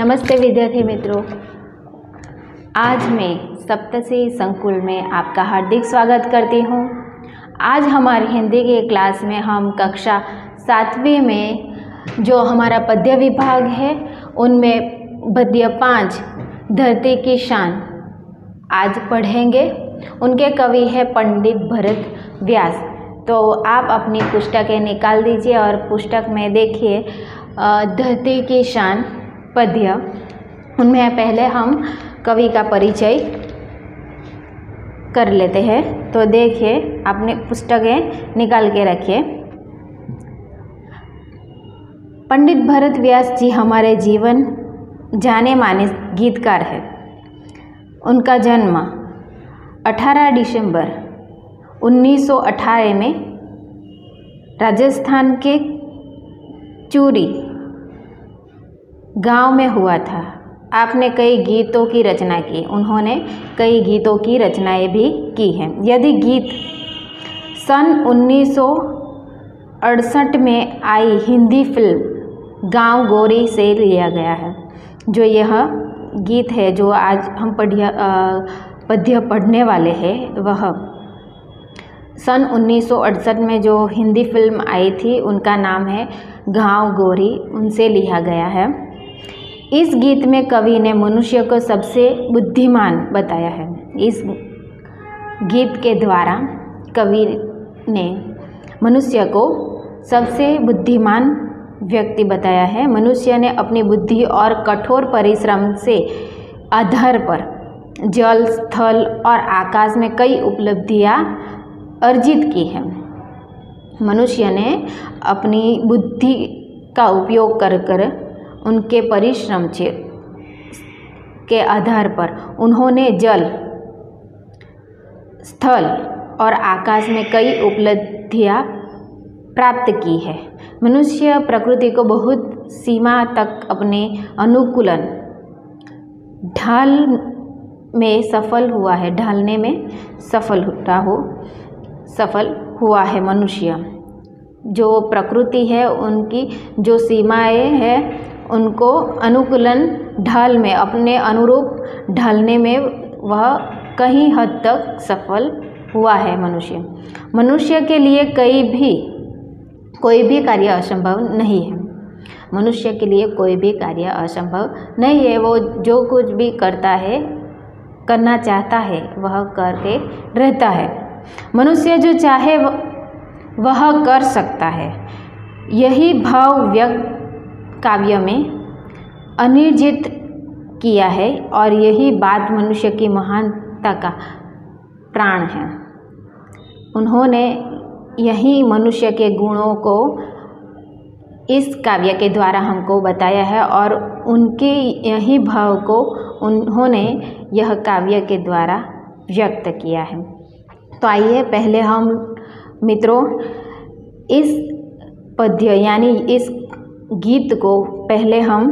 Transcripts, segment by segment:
नमस्ते विद्यार्थी मित्रों, आज मैं सप्तशी संकुल में आपका हार्दिक स्वागत करती हूँ। आज हमारी हिंदी की क्लास में हम कक्षा 7वीं में जो हमारा पद्य विभाग है उनमें पद्य 5 धरती की शान आज पढ़ेंगे। उनके कवि है पंडित भरत व्यास। तो आप अपनी पुस्तकें निकाल दीजिए और पुस्तक में देखिए धरती की शान पद्य। उनमें पहले हम कवि का परिचय कर लेते हैं। तो देखिए, अपने पुस्तकें निकाल के रखिए। पंडित भरत व्यास जी हमारे जीवन जाने माने गीतकार है। उनका जन्म 18 दिसंबर 1918 में राजस्थान के चूरी गांव में हुआ था। आपने कई गीतों की रचना की। उन्होंने कई गीतों की रचनाएं भी की हैं। यदि गीत सन 1968 में आई हिंदी फिल्म गांव गोरी से लिया गया है। जो यह गीत है जो आज हम पद्य पढ़ने वाले हैं वह सन 1968 में जो हिंदी फिल्म आई थी उनका नाम है गांव गोरी, उनसे लिया गया है। इस गीत में कवि ने मनुष्य को सबसे बुद्धिमान बताया है। इस गीत के द्वारा कवि ने मनुष्य को सबसे बुद्धिमान व्यक्ति बताया है। मनुष्य ने अपनी बुद्धि और कठोर परिश्रम से आधार पर जल, स्थल और आकाश में कई उपलब्धियां अर्जित की हैं। मनुष्य ने अपनी बुद्धि का उपयोग कर उनके परिश्रम के आधार पर उन्होंने जल, स्थल और आकाश में कई उपलब्धियां प्राप्त की है। मनुष्य प्रकृति को बहुत सीमा तक अपने अनुकूलन ढालने में सफल हुआ है। मनुष्य जो प्रकृति है उनकी जो सीमाएं हैं उनको अनुकूलन ढाल में अपने अनुरूप ढालने में वह कहीं हद तक सफल हुआ है। मनुष्य के लिए कोई भी कार्य असंभव नहीं है। मनुष्य के लिए कोई भी कार्य असंभव नहीं है। वो जो कुछ भी करना चाहता है वह करके रहता है। मनुष्य जो चाहे वह कर सकता है। यही भाव व्यक्त काव्य में अनिर्जित किया है और यही बात मनुष्य की महानता का प्राण है। उन्होंने यही मनुष्य के गुणों को इस काव्य के द्वारा हमको बताया है और उनके यही भाव को उन्होंने यह काव्य के द्वारा व्यक्त किया है। तो आइए पहले हम मित्रों इस पद्य यानी इस गीत को पहले हम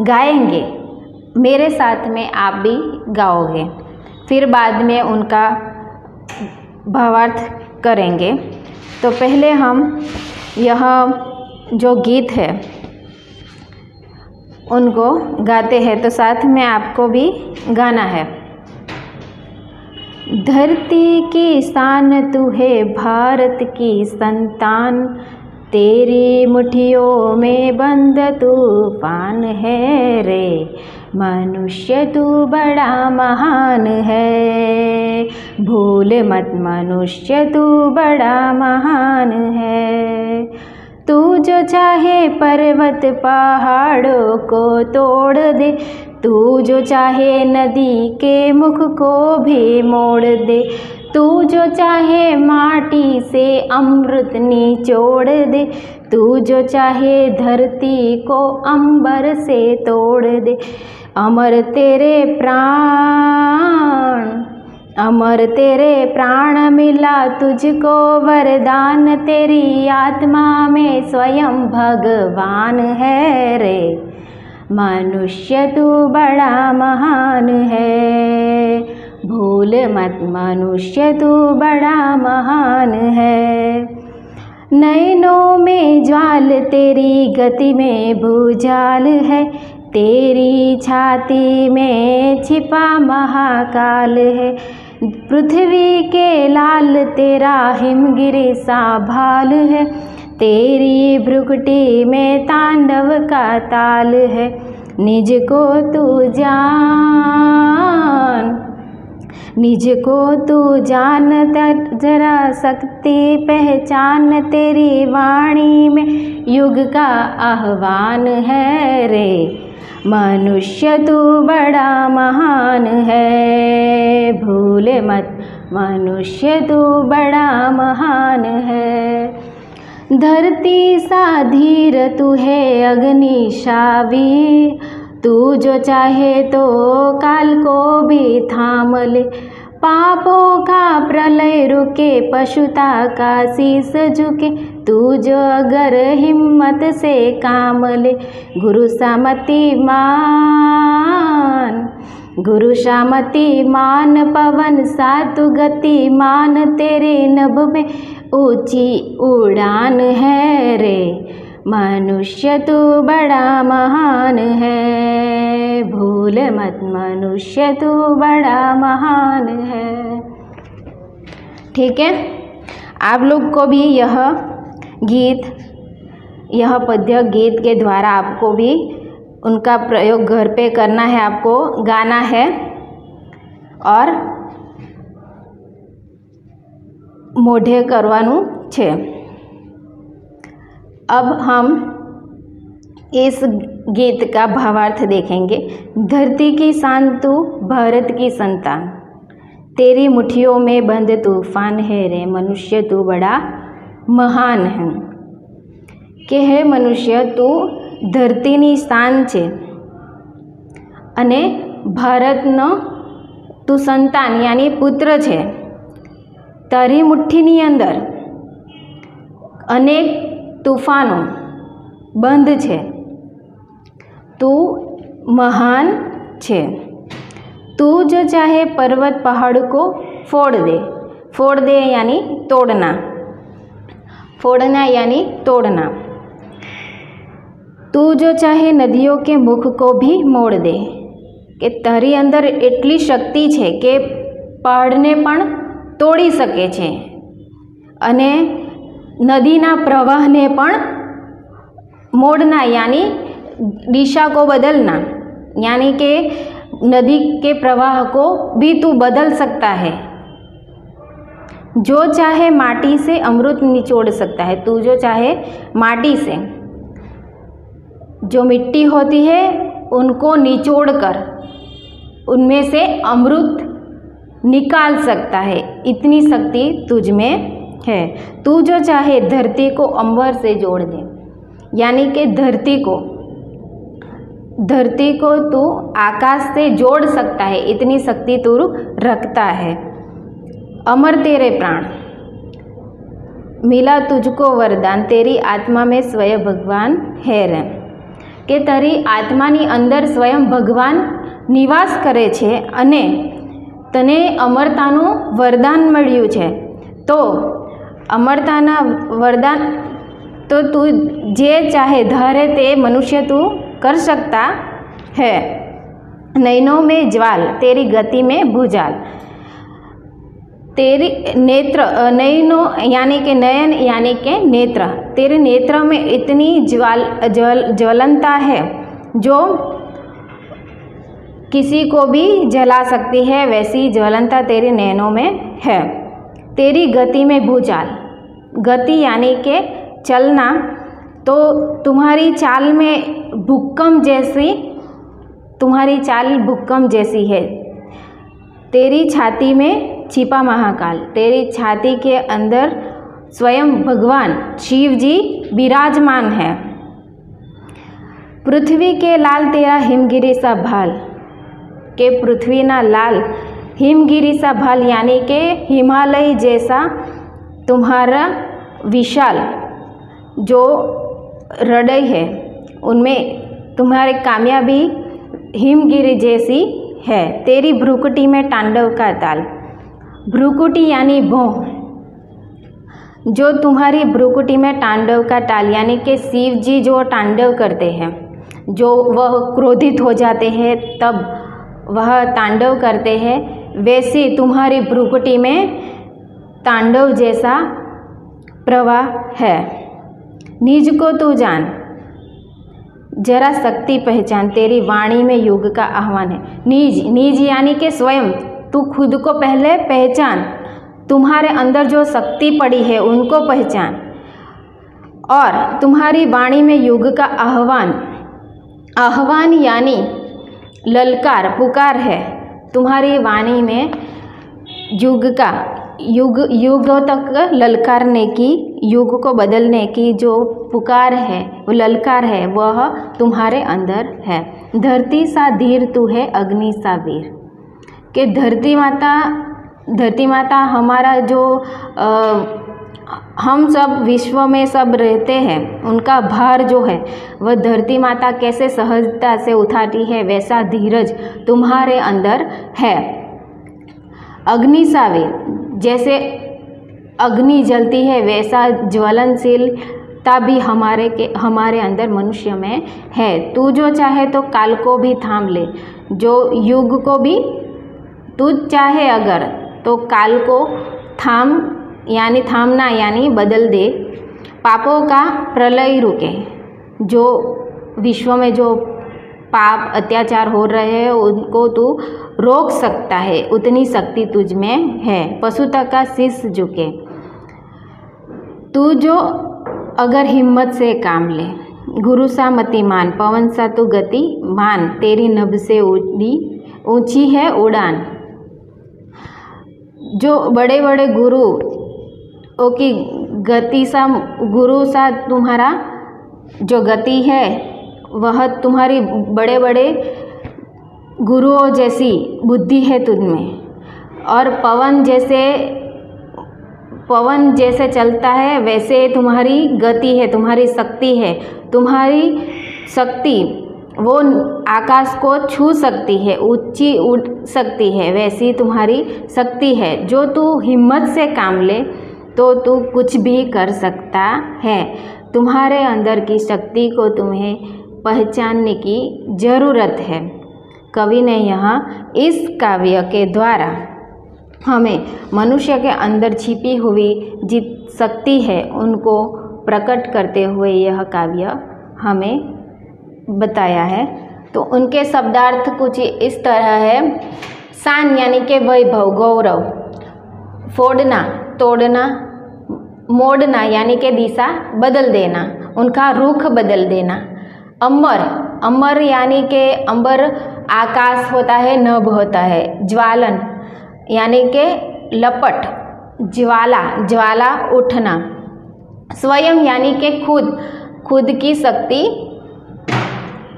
गाएंगे। मेरे साथ में आप भी गाओगे, फिर बाद में उनका भावार्थ करेंगे। तो पहले हम यह जो गीत है उनको गाते हैं, तो साथ में आपको भी गाना है। धरती की शान तू है भारत की संतान, तेरी मुट्ठियों में बंद तूफान है रे। मनुष्य तू बड़ा महान है, भूल मत मनुष्य तू बड़ा महान है। तू जो चाहे पर्वत पहाड़ों को तोड़ दे, तू जो चाहे नदी के मुख को भी मोड़ दे, तू जो चाहे माटी से अमृत निचोड़ दे, तू जो चाहे धरती को अंबर से तोड़ दे। अमर तेरे प्राण मिला तुझको वरदान, तेरी आत्मा में स्वयं भगवान है रे। मनुष्य तू बड़ा महान है, भूल मत मनुष्य तू बड़ा महान है। नैनों में ज्वाल तेरी गति में भूजाल है, तेरी छाती में छिपा महाकाल है। पृथ्वी के लाल तेरा हिमगिरी सा भाल है। तेरी भ्रुकुटी में तांडव का ताल है। निज को तू जान, निज को तू जान जरा शक्ति पहचान। तेरी वाणी में युग का आह्वान है रे। मनुष्य तू बड़ा महान है, भूल मत मनुष्य तू बड़ा महान है। धरती सा धीर तू है अग्नि शावी, तू जो चाहे तो काल को भी थाम ले। पापों का प्रलय रुके, पशुता का शीस झुके, तू जो अगर हिम्मत से काम ले। गुरु सामति मान, गुरु शामति मान, पवन सा तू गति मान। तेरे नभ में ऊंची उड़ान है रे। मनुष्य तू बड़ा महान है, भूल मत मनुष्य तू बड़ा महान है। ठीक है, आप लोग को भी यह गीत, यह पद्य गीत के द्वारा आपको भी उनका प्रयोग घर पे करना है, आपको गाना है और मोढे करवानु छे। अब हम इस गीत का भावार्थ देखेंगे। धरती की शान तू भारत की संतान, तेरी मुट्ठियों में बंद तूफान है रे। मनुष्य तू बड़ा महान है કે હે મનુષ્ય તું ધરતીની શાન છે અને ભારતનો તું સંતાન યાની પુત્ર છે। તારી મુઠ્ઠીની અંદર અનેક તૂફાનો બંધ છે, તું મહાન છે। तू जो चाहे पर्वत पहाड़ को फोड़ दे यानी तोड़ना, फोड़ना यानी तोड़ना। तू जो चाहे नदियों के मुख को भी मोड़ दे कि तारी अंदर एटली शक्ति है कि पहाड़ने पण तोड़ी सके छे अने नदीना प्रवाहने पण मोड़ना यानी दिशा को बदलना, यानी कि नदी के प्रवाह को भी तू बदल सकता है। जो चाहे माटी से अमृत निचोड़ सकता है। तू जो चाहे माटी से, जो मिट्टी होती है उनको निचोड़कर उनमें से अमृत निकाल सकता है, इतनी शक्ति तुझ में है। तू जो चाहे धरती को अंबर से जोड़ दे, यानी कि धरती को तू आकाश से जोड़ सकता है, इतनी शक्ति तू रखता है। अमर तेरे प्राण, मिला तुझको वरदान, तेरी आत्मा में स्वयं भगवान है रे। के तारी आत्मानी अंदर स्वयं भगवान निवास करे छे अने तने अमरतानु वरदान मळ्युं छे। तो अमरताना वरदान तो तू जे चाहे धारे ते मनुष्य तू कर सकता है। नयनों में ज्वाल, तेरी गति में भूजाल, तेरी नेत्र, नयनों यानी कि नयन यानी कि नेत्र, तेरे नेत्र में इतनी ज्वलनता है जो किसी को भी जला सकती है, वैसी ज्वलनता तेरे नयनों में है। तेरी गति में भूचाल, गति यानी कि चलना, तो तुम्हारी चाल में भूकंप जैसी, तुम्हारी चाल भूकंप जैसी है। तेरी छाती में छिपा महाकाल, तेरी छाती के अंदर स्वयं भगवान शिव जी विराजमान है। पृथ्वी के लाल तेरा हिमगिरी सा भाल, के पृथ्वी ना लाल हिमगिरी सा भाल यानी कि हिमालय जैसा तुम्हारा विशाल जो हृदय है, उनमें तुम्हारी कामयाबी हिमगिरी जैसी है। तेरी भ्रुकुटी में तांडव का ताल, भ्रुकुटी यानी भौं, जो तुम्हारी भ्रुकुटी में तांडव का ताल यानी कि शिव जी जो तांडव करते हैं, जो वह क्रोधित हो जाते हैं तब वह तांडव करते हैं, वैसी तुम्हारी भ्रुकुटी में तांडव जैसा प्रवाह है। निज को तू जान, जरा शक्ति पहचान, तेरी वाणी में युग का आह्वान है। निज, निज यानी कि स्वयं, तू खुद को पहले पहचान, तुम्हारे अंदर जो शक्ति पड़ी है उनको पहचान, और तुम्हारी वाणी में युग का आह्वान, आह्वान यानी ललकार, पुकार है। तुम्हारी वाणी में युग का, युगों तक ललकारने की, युग को बदलने की जो पुकार है, वो ललकार है, वह तुम्हारे अंदर है। धरती सा धीर तू है, अग्नि सा वीर, कि धरती माता हमारा जो हम सब विश्व में सब रहते हैं, उनका भार जो है वह धरती माता कैसे सहजता से उठाती है, वैसा धीरज तुम्हारे अंदर है। अग्नि सा वीर, जैसे अग्नि जलती है वैसा ज्वलनशीलता भी हमारे अंदर मनुष्य में है। तू जो चाहे तो काल को भी थाम ले, जो युग को भी तू चाहे अगर तो काल को थामना यानी बदल दे। पापों का प्रलय रुके, जो विश्व में जो पाप अत्याचार हो रहे हैं उनको तू रोक सकता है, उतनी शक्ति तुझ में है। पशुता का शीश झुके, तू जो अगर हिम्मत से काम ले। गुरु सा मति मान, पवन सा तू गति मान, तेरी नभ से ऊंची है उड़ान। जो बड़े बड़े गुरु की गति सा, गुरु सा तुम्हारा जो गति है वह तुम्हारी बड़े बड़े गुरुओं जैसी बुद्धि है तुझमें, और पवन जैसे चलता है वैसे तुम्हारी गति है, तुम्हारी शक्ति है। तुम्हारी शक्ति वो आकाश को छू सकती है, ऊंची उड़ सकती है, वैसी तुम्हारी शक्ति है। जो तू हिम्मत से काम ले तो तू कुछ भी कर सकता है। तुम्हारे अंदर की शक्ति को तुम्हें पहचानने की ज़रूरत है। कवि ने यहाँ इस काव्य के द्वारा हमें मनुष्य के अंदर छिपी हुई जित शक्ति है उनको प्रकट करते हुए यह काव्य हमें बताया है। तो उनके शब्दार्थ कुछ इस तरह है। शान यानी कि वैभव, गौरव। फोड़ना, तोड़ना। मोड़ना यानी कि दिशा बदल देना, उनका रुख बदल देना। अंबर, अंबर यानी कि अंबर आकाश होता है, नभ होता है। ज्वालन यानी कि लपट, ज्वाला, ज्वाला उठना। स्वयं यानी कि खुद, खुद की शक्ति।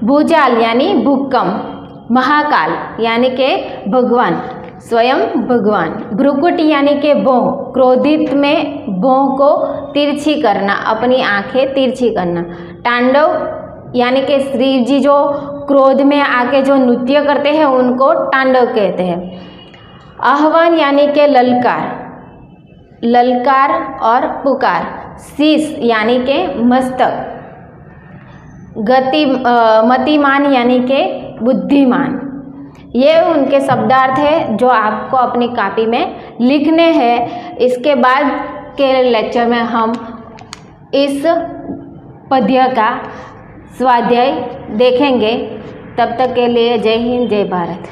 भूजाल यानी भूकंप। महाकाल यानी कि भगवान, स्वयं भगवान। भ्रुकुटी यानी कि भौं, क्रोधित में भौं को तिरछी करना, अपनी आंखें तिरछी करना। तांडव यानी कि श्री जी जो क्रोध में आके जो नृत्य करते हैं उनको तांडव कहते हैं। आह्वान यानी कि ललकार, ललकार और पुकार। शीश यानी कि मस्तक। मतिमान यानी कि बुद्धिमान। ये उनके शब्दार्थ है जो आपको अपनी कॉपी में लिखने हैं। इसके बाद के लेक्चर में हम इस पद्य का स्वाध्याय देखेंगे। तब तक के लिए जय हिंद, जय भारत।